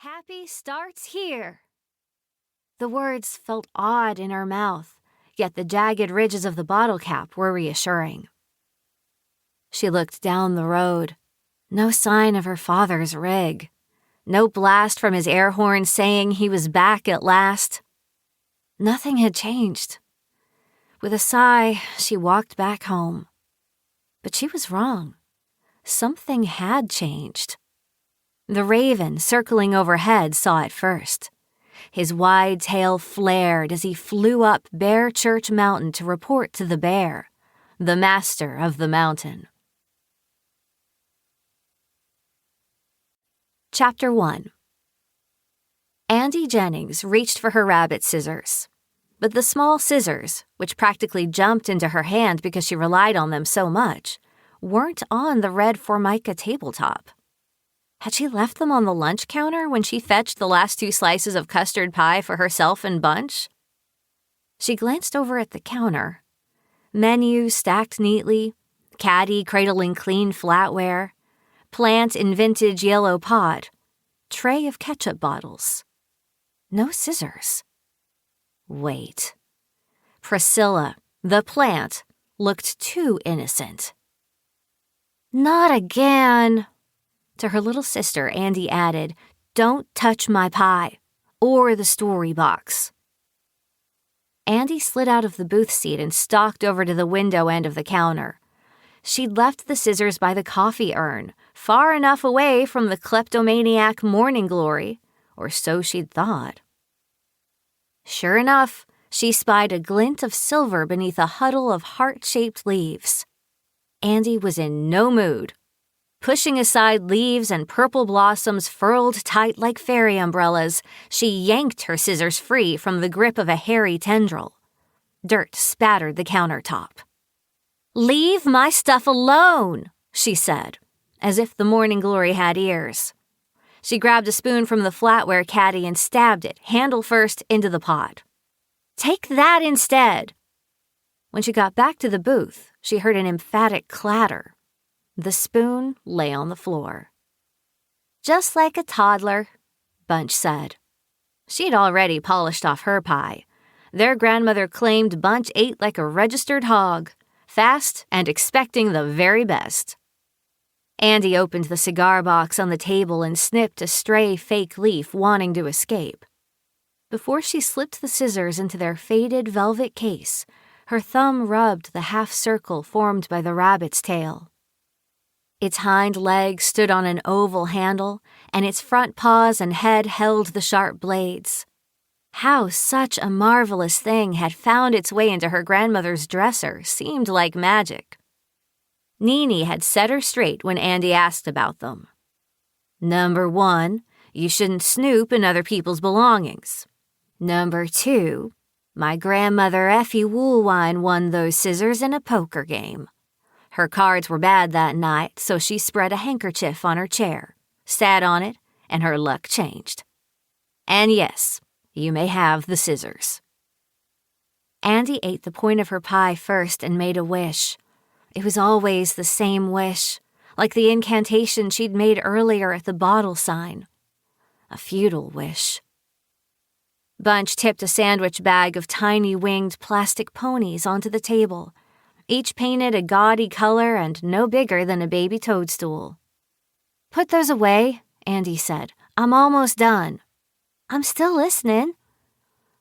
Happy starts here." The words felt odd in her mouth, yet the jagged ridges of the bottle cap were reassuring. She looked down the road. No sign of her father's rig. No blast from his air horn saying he was back at last. Nothing had changed. With a sigh, she walked back home. But she was wrong. Something had changed. The raven circling overhead saw it first. His wide tail flared as he flew up Bear Church Mountain to report to the bear, the master of the mountain. Chapter 1. Andie Jennings reached for her rabbit scissors. But the small scissors, which practically jumped into her hand because she relied on them so much, weren't on the red Formica tabletop. Had she left them on the lunch counter when she fetched the last 2 slices of custard pie for herself and Bunch? She glanced over at the counter. Menu stacked neatly, caddy cradling clean flatware, plant in vintage yellow pot, tray of ketchup bottles. No scissors. Wait. Priscilla, the plant, looked too innocent. "Not again." To her little sister, Andie added, "Don't touch my pie, or the story box." Andie slid out of the booth seat and stalked over to the window end of the counter. She'd left the scissors by the coffee urn, far enough away from the kleptomaniac Morning Glory, or so she'd thought. Sure enough, she spied a glint of silver beneath a huddle of heart-shaped leaves. Andie was in no mood. Pushing aside leaves and purple blossoms furled tight like fairy umbrellas, she yanked her scissors free from the grip of a hairy tendril. Dirt spattered the countertop. "Leave my stuff alone," she said, as if the Morning Glory had ears. She grabbed a spoon from the flatware caddy and stabbed it, handle first, into the pot. "Take that instead." When she got back to the booth, she heard an emphatic clatter. The spoon lay on the floor. "Just like a toddler," Bunch said. She'd already polished off her pie. Their grandmother claimed Bunch ate like a registered hog, fast and expecting the very best. Andie opened the cigar box on the table and snipped a stray fake leaf wanting to escape. Before she slipped the scissors into their faded velvet case, her thumb rubbed the half-circle formed by the rabbit's tail. Its hind legs stood on an oval handle, and its front paws and head held the sharp blades. How such a marvelous thing had found its way into her grandmother's dresser seemed like magic. Nini had set her straight when Andie asked about them. Number 1, you shouldn't snoop in other people's belongings. Number 2, my grandmother Effie Woolwine won those scissors in a poker game. Her cards were bad that night, so she spread a handkerchief on her chair, sat on it, and her luck changed. And yes, you may have the scissors. Andie ate the point of her pie first and made a wish. It was always the same wish, like the incantation she'd made earlier at the bottle sign. A futile wish. Bunch tipped a sandwich bag of tiny winged plastic ponies onto the table, each painted a gaudy color and no bigger than a baby toadstool. "Put those away," Andie said. "I'm almost done." "I'm still listening."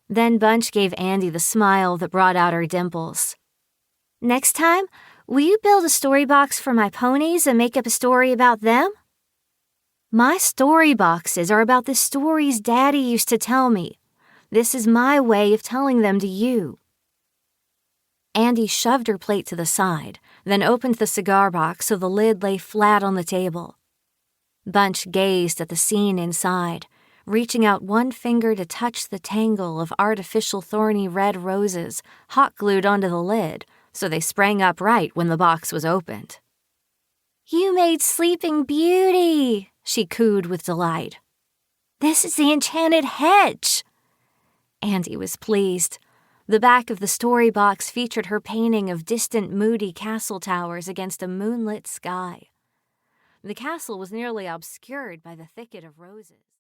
Then Bunch gave Andie the smile that brought out her dimples. "Next time, will you build a story box for my ponies and make up a story about them?" "My story boxes are about the stories Daddy used to tell me. This is my way of telling them to you." Andie shoved her plate to the side, then opened the cigar box so the lid lay flat on the table. Bunch gazed at the scene inside, reaching out one finger to touch the tangle of artificial thorny red roses hot-glued onto the lid so they sprang upright when the box was opened. "You made Sleeping Beauty," she cooed with delight. "This is the Enchanted Hedge." Andie was pleased. The back of the story box featured her painting of distant, moody castle towers against a moonlit sky. The castle was nearly obscured by the thicket of roses.